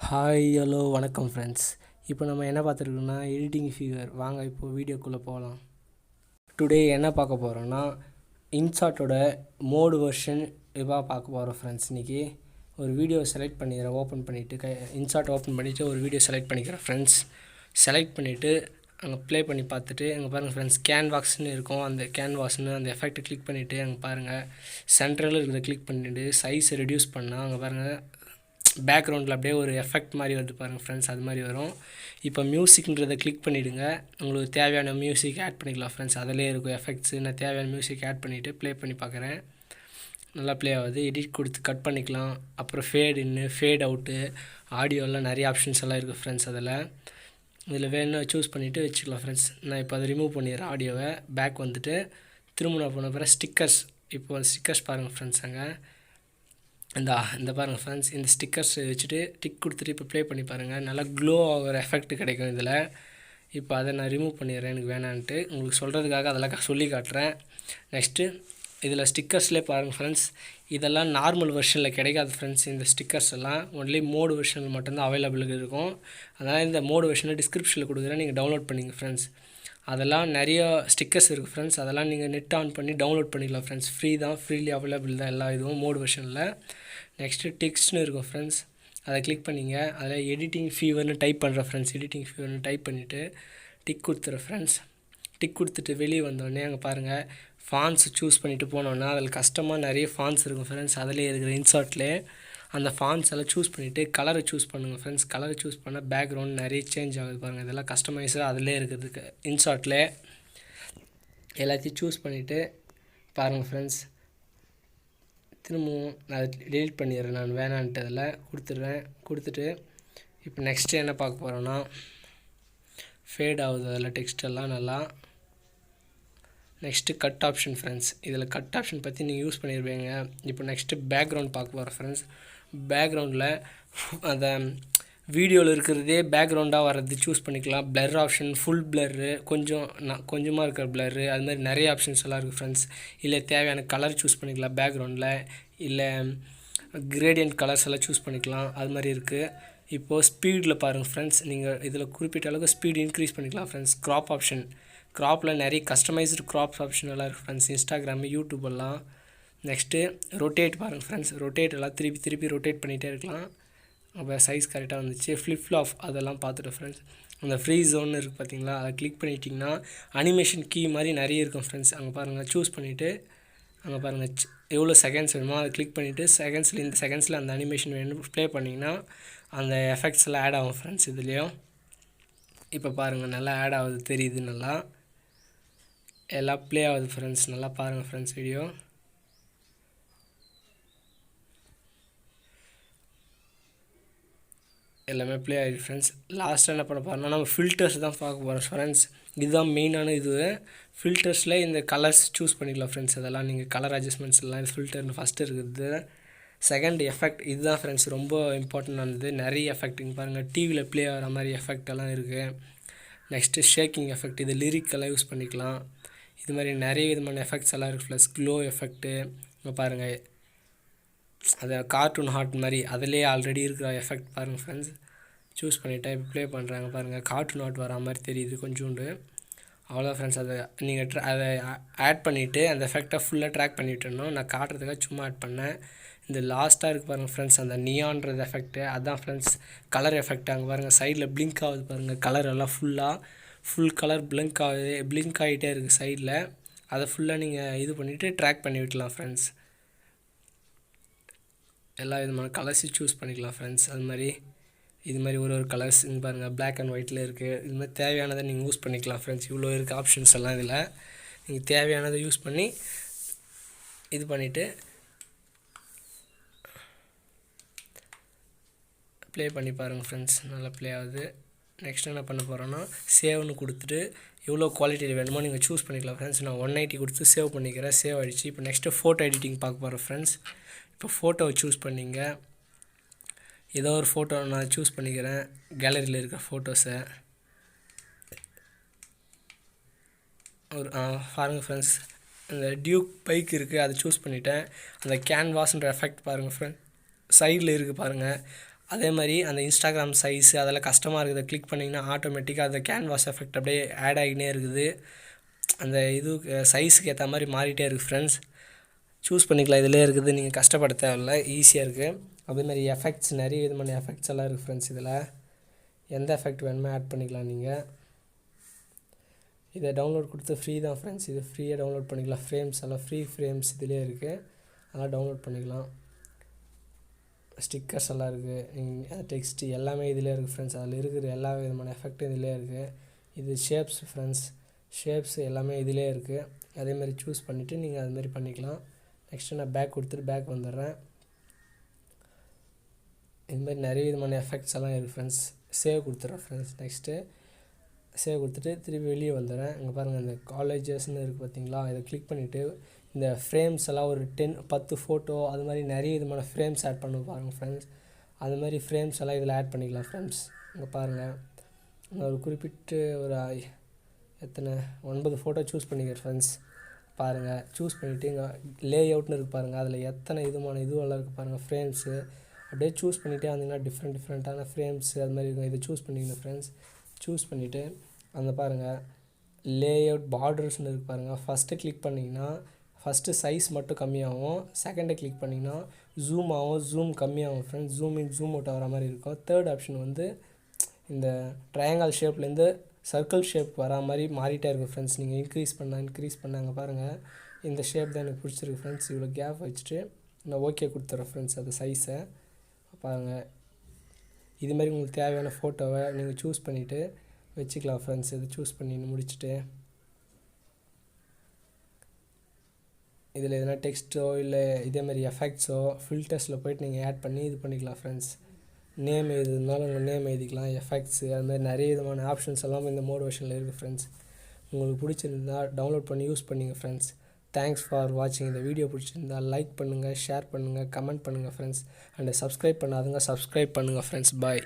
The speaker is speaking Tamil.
ஹாய் ஹலோ வணக்கம் ஃப்ரெண்ட்ஸ். இப்போ நம்ம என்ன பார்த்துருக்கோம்னா எடிட்டிங் ஃபீவர். வாங்க இப்போ வீடியோக்குள்ளே போகலாம். டுடே என்ன பார்க்க போகிறோன்னா இன்ஷாட்டோட மோடு வெர்ஷன் இதாக பார்க்க போகிறோம் ஃப்ரெண்ட்ஸ். இன்றைக்கி ஒரு வீடியோ செலக்ட் பண்ணிக்கிறேன். ஓப்பன் பண்ணிவிட்டு இன்ஷாட் ஓப்பன் பண்ணிவிட்டு ஒரு வீடியோ செலக்ட் பண்ணிக்கிறேன் ஃப்ரெண்ட்ஸ். செலக்ட் பண்ணிவிட்டு அங்கே ப்ளே பண்ணி பார்த்துட்டு அங்கே பாருங்கள் ஃப்ரெண்ட்ஸ், கேன்வாஸ்ன்னு இருக்கும். அந்த கேன்வாஸ்ன்னு அந்த எஃபெக்ட்டை கிளிக் பண்ணிவிட்டு அங்கே பாருங்கள் சென்ட்ரலில் இருக்கிறத கிளிக் பண்ணிவிட்டு சைஸை ரெடியூஸ் பண்ணால் அங்கே பாருங்கள் பேக்ரவுண்டில் அப்படியே ஒரு எஃபெக்ட் மாதிரி வருது பாருங்கள் ஃப்ரெண்ட்ஸ். அது மாதிரி வரும். இப்போ மியூசிக்ன்றதை கிளிக் பண்ணிவிடுங்க. உங்களுக்கு தேவையான மியூசிக் ஆட் பண்ணிக்கலாம் ஃப்ரெண்ட்ஸ். அதிலே இருக்கும் எஃபெக்ட்ஸு. நான் தேவையான மியூசிக் ஆட் பண்ணிவிட்டு ப்ளே பண்ணி பார்க்குறேன். நல்லா ப்ளே ஆகுது. எடிட் கொடுத்து கட் பண்ணிக்கலாம். அப்புறம் ஃபேட் இன்னு, ஃபேட் அவுட்டு, ஆடியோலாம் நிறைய ஆப்ஷன்ஸ் எல்லாம் இருக்குது ஃப்ரெண்ட்ஸ். இதில் வேணும்னா சூஸ் பண்ணிவிட்டு வச்சுக்கலாம் ஃப்ரெண்ட்ஸ். நான் இப்போ அதை ரிமூவ் பண்ணிடுறேன் ஆடியோவை. பேக் வந்துட்டு திரும்ப நான் போன பிறகு ஸ்டிக்கர்ஸ். இப்போ ஸ்டிக்கர்ஸ் பாருங்கள் ஃப்ரெண்ட்ஸ். அங்கே இந்த பாருங்கள் ஃப்ரெண்ட்ஸ், இந்த ஸ்டிக்கர்ஸ் வச்சுட்டு டிக் கொடுத்துட்டு இப்போ ப்ளே பண்ணி பாருங்கள். நல்லா க்ளோ ஆகிற எஃபெக்ட் கிடைக்கும் இதில். இப்போ அதை நான் ரிமூவ் பண்ணிடுறேன், எனக்கு வேணான்ட்டு. உங்களுக்கு சொல்கிறதுக்காக அதெல்லாம் சொல்லி காட்டுறேன். நெக்ஸ்ட்டு இதில் ஸ்டிக்கர்ஸ்லேயே பாருங்கள் ஃப்ரெண்ட்ஸ், இதெல்லாம் நார்மல் வெர்ஷனில் கிடைக்காது ஃப்ரெண்ட்ஸ். இந்த ஸ்டிக்கர்ஸ் எல்லாம் ஒன்லி மோடு வெர்ஷனில் மட்டும்தான் அவைலபிளுக்கு இருக்கும். அதனால் இந்த மோடு வெர்ஷனை டிஸ்கிரிப்ஷனில் கொடுக்குறேன், நீங்கள் டவுன்லோட் பண்ணிங்க ஃப்ரெண்ட்ஸ். அதெல்லாம் நிறைய ஸ்டிக்கர்ஸ் இருக்குது ஃப்ரெண்ட்ஸ். அதெல்லாம் நீங்கள் நெட் ஆன் பண்ணி டவுன்லோட் பண்ணிக்கலாம் ஃப்ரெண்ட்ஸ். ஃப்ரீ தான், ஃப்ரீலி அவைலபிள் தான் எல்லா இதுவும் மோடு வெர்ஷனில். நெக்ஸ்ட்டு டெக்ஸ்ட்னு இருக்கும் ஃப்ரெண்ட்ஸ். அதை கிளிக் பண்ணிங்க. அதில் எடிட்டிங் ஃபீவர்னு டைப் பண்ணுறேன் ஃப்ரெண்ட்ஸ். எடிட்டிங் ஃபீவர்னு டைப் பண்ணிவிட்டு டிக் கொடுத்துறேன் ஃப்ரெண்ட்ஸ். டிக் கொடுத்துட்டு வெளியே வந்தோடனே அங்கே பாருங்கள் ஃபான்ஸ் சூஸ் பண்ணிவிட்டு போனோன்னா அதில் கஷ்டமாக நிறைய ஃபான்ஸ் இருக்கும் ஃப்ரெண்ட்ஸ். அதிலே இருக்கிற இன்ஷாட்லேயே அந்த ஃபான்ஸ் எல்லாம் சூஸ் பண்ணிவிட்டு கலரை சூஸ் பண்ணுங்கள் ஃப்ரெண்ட்ஸ். கலரை சூஸ் பண்ணால் பேக்ரவுண்ட் நிறைய சேஞ்ச் ஆகுது பாருங்கள். இதெல்லாம் கஸ்டமைஸாக அதிலே இருக்கிறதுக்கு இன்ஷாட்லேயே எல்லாத்தையும் சூஸ் பண்ணிவிட்டு பாருங்கள் ஃப்ரெண்ட்ஸ். திரும்பவும் நான் அதை டெலிட் பண்ணிடுறேன். நான் வேணான்ட்டு அதில் கொடுத்துட்டு இப்போ நெக்ஸ்ட்டு என்ன பார்க்க போகிறோன்னா ஃபேட் ஆகுது அதில் டெக்ஸ்டெல்லாம் நல்லா. Next cut option friends. இதில் கட் ஆப்ஷன் பற்றி நீங்கள் யூஸ் பண்ணிடுவீங்க. இப்போ நெக்ஸ்ட்டு பேக்ரவுண்ட் பார்க்க போகிறேன் ஃப்ரெண்ட்ஸ். பேக்ரவுண்டில் அந்த வீடியோவில் இருக்கிறதே பேக்ரவுண்டாக வர்றது சூஸ் பண்ணிக்கலாம். பிளர் ஆப்ஷன், ஃபுல் பிளர்ரு, கொஞ்சமாக இருக்கிற பிளர்ரு, அது மாதிரி நிறைய ஆப்ஷன்ஸ் எல்லாம் இருக்குது ஃப்ரெண்ட்ஸ். இல்லை தேவையான கலர் சூஸ் பண்ணிக்கலாம் பேக்ரவுண்டில். இல்லை கிரேடியன்ட் கலர்ஸ் எல்லாம் சூஸ் பண்ணிக்கலாம். அது மாதிரி இருக்குது. இப்போது ஸ்பீடில் பாருங்கள் ஃப்ரெண்ட்ஸ். நீங்கள் இதில் குறிப்பிட்ட அளவுக்கு ஸ்பீடு இன்க்ரீஸ் பண்ணிக்கலாம் ஃப்ரெண்ட்ஸ். க்ராப் ஆப்ஷன், க்ராப்பில் நிறைய கஸ்டமைஸ்டு க்ராப் ஆப்ஷன் எல்லாம் இருக்குது ஃப்ரெண்ட்ஸ். இன்ஸ்டாகிராமு, யூடியூப் எல்லாம். நெக்ஸ்ட்டு ரொட்டேட் பாருங்கள் ஃப்ரெண்ட்ஸ். ரொட்டேட் எல்லாம் திருப்பி ரொட்டேட் பண்ணிகிட்டே இருக்கலாம். அப்போ சைஸ் கரெக்டாக வந்துச்சு. ஃப்ளிப் ஃப்ளாப் அதெல்லாம் பார்த்துட்டு ஃப்ரெண்ட்ஸ். அந்த ஃப்ரீ ஜோன் இருக்குது பார்த்தீங்களா, அதை கிளிக் பண்ணிட்டிங்கன்னா அனிமேஷன் கீ மாதிரி நிறைய இருக்கும் ஃப்ரெண்ட்ஸ். அங்கே பாருங்கள் சூஸ் பண்ணிவிட்டு அங்கே பாருங்கள் எவ்வளோ செகண்ட்ஸ் வேணுமோ அதை கிளிக் பண்ணிவிட்டு இந்த செகண்ட்ஸில் அந்த அனிமேஷன் வேணும் ப்ளே பண்ணிங்கன்னா அந்த எஃபெக்ட்ஸ் எல்லாம் ஆட் ஆகும் ஃப்ரெண்ட்ஸ். இதுலேயும் இப்போ பாருங்கள் நல்லா ஆட் ஆகுது, தெரியுது, நல்லா எல்லாம் ப்ளே ஆகுது ஃப்ரெண்ட்ஸ். நல்லா பாருங்கள் ஃப்ரெண்ட்ஸ் வீடியோ. எல்லாமே ப்ளே ஆகிடுது ஃப்ரெண்ட்ஸ். லாஸ்ட்டாக என்ன பண்ண போகிறோம்னா நம்ம ஃபில்டர்ஸ் தான் பார்க்க போகிறோம் ஃப்ரெண்ட்ஸ். இதுதான் மெயினான இது. ஃபில்டர்ஸில் இந்த கலர்ஸ் சூஸ் பண்ணிக்கலாம் ஃப்ரெண்ட்ஸ். அதெல்லாம் நீங்கள் கலர் அட்ஜஸ்ட்மெண்ட்ஸ் எல்லாம் இது ஃபில்டர்னு ஃபஸ்ட்டு இருக்குது. செகண்ட் எஃபெக்ட் இதுதான் ஃப்ரெண்ட்ஸ் ரொம்ப இம்பார்ட்டண்டானது. நிறைய எஃபெக்ட் இங்கே பாருங்கள், டிவியில் ப்ளே ஆகிற மாதிரி எஃபெக்ட் எல்லாம் இருக்குது. நெக்ஸ்ட்டு ஷேக்கிங் எஃபெக்ட், இது லிரிக்கெல்லாம் யூஸ் பண்ணிக்கலாம். இது மாதிரி நிறைய விதமான எஃபெக்ட்ஸ் எல்லாம் இருக்குது ப்ளஸ் க்ளோ எஃபெக்ட்டு. இங்கே பாருங்கள் அதை கார்ட்டூன் ஹார்ட் மாதிரி அதிலே ஆல்ரெடி இருக்கிற எஃபெக்ட் பாருங்கள் ஃப்ரெண்ட்ஸ். சூஸ் பண்ணிவிட்டேன். இப்போ ப்ளே பண்ணுறாங்க பாருங்கள், கார்ட்டூன் ஹார்ட் வர மாதிரி தெரியுது கொஞ்சோண்டு. அவ்வளோதான் ஃப்ரெண்ட்ஸ். அதை நீங்கள் அதை ஆட் பண்ணிவிட்டு அந்த எஃபெக்டை ஃபுல்லாக ட்ராக் பண்ணிவிட்டணும். நான் காட்டுறதுக்காக சும்மா ஆட் பண்ணேன். இந்த லாஸ்ட்டாக இருக்குது பாருங்கள் ஃப்ரெண்ட்ஸ், அந்த நியான்றது எஃபெக்ட்டு, அதுதான் ஃப்ரெண்ட்ஸ் கலர் எஃபெக்ட். அங்கே பாருங்கள் சைடில் பிளிங்க் ஆகுது பாருங்கள், கலர் எல்லாம் ஃபுல் கலர் பிளிங்க் ஆகிட்டே இருக்குது சைடில். அதை ஃபுல்லாக நீங்கள் இது பண்ணிவிட்டு ட்ராக் பண்ணி விட்டலாம் ஃப்ரெண்ட்ஸ். எல்லா விதமான கலர்ஸையும் சூஸ் பண்ணிக்கலாம் ஃப்ரெண்ட்ஸ். இது மாதிரி ஒரு கலர்ஸ் இங்கே பாருங்கள் பிளாக் அண்ட் ஒயிட்டில் இருக்குது. இது மாதிரி தேவையானதை நீங்கள் யூஸ் பண்ணிக்கலாம் ஃப்ரெண்ட்ஸ். இவ்வளோ இருக்குது ஆப்ஷன்ஸ் எல்லாம். இதில் நீங்கள் தேவையானதை யூஸ் பண்ணி இது பண்ணிவிட்டு ப்ளே பண்ணி பாருங்கள் ஃப்ரெண்ட்ஸ். நல்லா ப்ளே ஆகுது. நெக்ஸ்ட் என்ன பண்ண போகிறோன்னா சேவ்னு கொடுத்துட்டு எவ்வளோ குவாலிட்டியில் வேணுமோ நீங்கள் சூஸ் பண்ணிக்கலாம் ஃப்ரெண்ட்ஸ். நான் 190 கொடுத்து சேவ் பண்ணிக்கிறேன். சேவ் ஆகிடுச்சு. இப்போ நெக்ஸ்ட்டு ஃபோட்டோ எடிட்டிங் பார்க்க போகிறேன் ஃப்ரெண்ட்ஸ். இப்போ ஃபோட்டோவை சூஸ் பண்ணிங்க. ஏதோ ஒரு ஃபோட்டோ நான் சூஸ் பண்ணிக்கிறேன். கேலரியில் இருக்கிற ஃபோட்டோஸை பாருங்கள் ஃப்ரெண்ட்ஸ். அந்த டியூக் பைக் இருக்குது, அதை சூஸ் பண்ணிவிட்டேன். அந்த கேன்வாஸ்ன்ற எஃபெக்ட் பாருங்கள் ஃப்ரெண்ட் சைடில் இருக்குது பாருங்கள். அதே மாதிரி அந்த இன்ஸ்டாகிராம் சைஸு அதெல்லாம் கஷ்டமாக இருக்குது, கிளிக் பண்ணிங்கன்னா ஆட்டோமேட்டிக்காக அந்த கேன்வாஸ் எஃபெக்ட் அப்படியே ஆட் ஆகினே இருக்குது. அந்த இது சைஸுக்கு ஏற்ற மாதிரி மாறிட்டே இருக்குது ஃப்ரெண்ட்ஸ். சூஸ் பண்ணிக்கலாம், இதிலே இருக்குது, நீங்கள் கஷ்டப்பட தேவையில்லை, ஈஸியாக இருக்குது. அதேமாதிரி எஃபெக்ட்ஸ் நிறைய விதமான எஃபெக்ட்ஸ் எல்லாம் இருக்குது ஃப்ரெண்ட்ஸ். இதில் எந்த எஃபெக்ட் வேணுமோ ஆட் பண்ணிக்கலாம். நீங்கள் இதை டவுன்லோட் கொடுத்து ஃப்ரீ தான் ஃப்ரெண்ட்ஸ், இது ஃப்ரீயாக டவுன்லோட் பண்ணிக்கலாம். ஃப்ரேம்ஸ் எல்லாம் ஃப்ரீ ஃப்ரேம்ஸ் இதிலே இருக்குது, அதெல்லாம் டவுன்லோட் பண்ணிக்கலாம். ஸ்டிக்கர்ஸ் எல்லாம் இருக்குது, டெக்ஸ்ட்டு எல்லாமே இதிலே இருக்குது ஃப்ரெண்ட்ஸ். அதில் இருக்கிற எல்லா விதமான எஃபெக்ட்டும் இதிலே இருக்குது. இது ஷேப்ஸ் ஃப்ரெண்ட்ஸ், ஷேப்ஸ் எல்லாமே இதிலே இருக்குது. அதேமாதிரி சூஸ் பண்ணிவிட்டு நீங்கள் அதுமாரி பண்ணிக்கலாம். நெக்ஸ்ட்டு நான் பேக் கொடுத்துட்டு பேக் வந்துடுறேன். இதுமாதிரி நிறைய விதமான எஃபெக்ட்ஸ் எல்லாம் இருக்குது ஃப்ரெண்ட்ஸ். சேவ் கொடுத்துட்றேன் ஃப்ரெண்ட்ஸ். நெக்ஸ்ட்டு சேவ் கொடுத்துட்டு திருப்பி வெளியே வந்துடுறேன். இங்கே பாருங்கள், இந்த காலேஜஸ்ன்னு இருக்குது பார்த்தீங்களா, இதை கிளிக் பண்ணிவிட்டு இந்த ஃப்ரேம்ஸ் எல்லாம் ஒரு 10 ஃபோட்டோ அது மாதிரி நிறைய விதமான ஃப்ரேம்ஸ் ஆட் பண்ண பாருங்கள் ஃப்ரெண்ட்ஸ். அது மாதிரி ஃப்ரேம்ஸ் எல்லாம் இதில் ஆட் பண்ணிக்கலாம் ஃப்ரெண்ட்ஸ். இங்கே பாருங்கள், நான் ஒரு குறிப்பிட்டு ஒரு எத்தனை 9 ஃபோட்டோ சூஸ் பண்ணிக்கிறேன் ஃப்ரெண்ட்ஸ். பாருங்கள், சூஸ் பண்ணிவிட்டு இங்கே லே அவுட்னு இருக்குது பாருங்கள், அதில் எத்தனை விதமான இதுவெல்லாம் இருக்குது பாருங்கள் ஃப்ரேம்ஸு. அப்படியே சூஸ் பண்ணிகிட்டே வந்தீங்கன்னா டிஃப்ரெண்ட்டான ஃப்ரேம்ஸு அது மாதிரி இருக்கும். இதை சூஸ் பண்ணிக்கணும் ஃப்ரெண்ட்ஸ். சூஸ் பண்ணிவிட்டு அந்த பாருங்கள் லேஅவுட் பார்டர்ஸ்னு இருக்குது பாருங்கள். ஃபஸ்ட்டு கிளிக் பண்ணிங்கன்னா ஃபஸ்ட்டு சைஸ் மட்டும் கம்மியாகும். செகண்டை கிளிக் பண்ணிங்கன்னா ஜூம் ஆகும், ஜூம் கம்மியாகும் friends. Zoom in zoom out ஆகிற மாதிரி இருக்கும். தேர்ட் ஆப்ஷன் வந்து இந்த ட்ரையாங்கல் ஷேப்லேருந்து சர்க்கிள் ஷேப் வரா மாதிரி மாறிட்டே இருக்கும் ஃப்ரெண்ட்ஸ். நீங்கள் இன்க்ரீஸ் பண்ணாங்க பாருங்கள், இந்த ஷேப் தான் எனக்கு பிடிச்சிருக்கு ஃப்ரெண்ட்ஸ். இவ்வளோ கேப் வச்சுட்டு நான் ஓகே கொடுத்துட்றேன் ஃப்ரெண்ட்ஸ். அது சைஸை பாருங்கள். இதுமாரி உங்களுக்கு தேவையான ஃபோட்டோவை நீங்கள் சூஸ் பண்ணிவிட்டு வச்சுக்கலாம் ஃப்ரெண்ட்ஸ். இது சூஸ் பண்ணி முடிச்சுட்டு இதில் எதனா டெக்ஸ்ட்டோ இல்லை இதேமாதிரி எஃபெக்ட்ஸோ ஃபில்டர்ஸில் போய்ட்டு நீங்கள் ஆட் பண்ணி இது பண்ணிக்கலாம் ஃப்ரெண்ட்ஸ். நேம் எழுதுனாலும் உங்கள் நேம் எழுதிக்கலாம். எஃபெக்ட்ஸு அது மாதிரி நிறைய விதமான ஆப்ஷன்ஸ் எல்லாம் இந்த மோட் வெர்ஷனில் இருக்குது ஃப்ரெண்ட்ஸ். உங்களுக்கு பிடிச்சிருந்தா டவுன்லோட் பண்ணி யூஸ் பண்ணிங்க ஃப்ரெண்ட்ஸ். தேங்க்ஸ் ஃபார் வாட்சிங். இந்த வீடியோ பிடிச்சிருந்தா லைக் பண்ணுங்கள், ஷேர் பண்ணுங்கள், கமெண்ட் பண்ணுங்கள் ஃப்ரெண்ட்ஸ். அண்ட் சப்ஸ்கிரைப் பண்ணாதுங்க, சப்ஸ்கிரைப் பண்ணுங்கள் ஃப்ரெண்ட்ஸ். பாய்.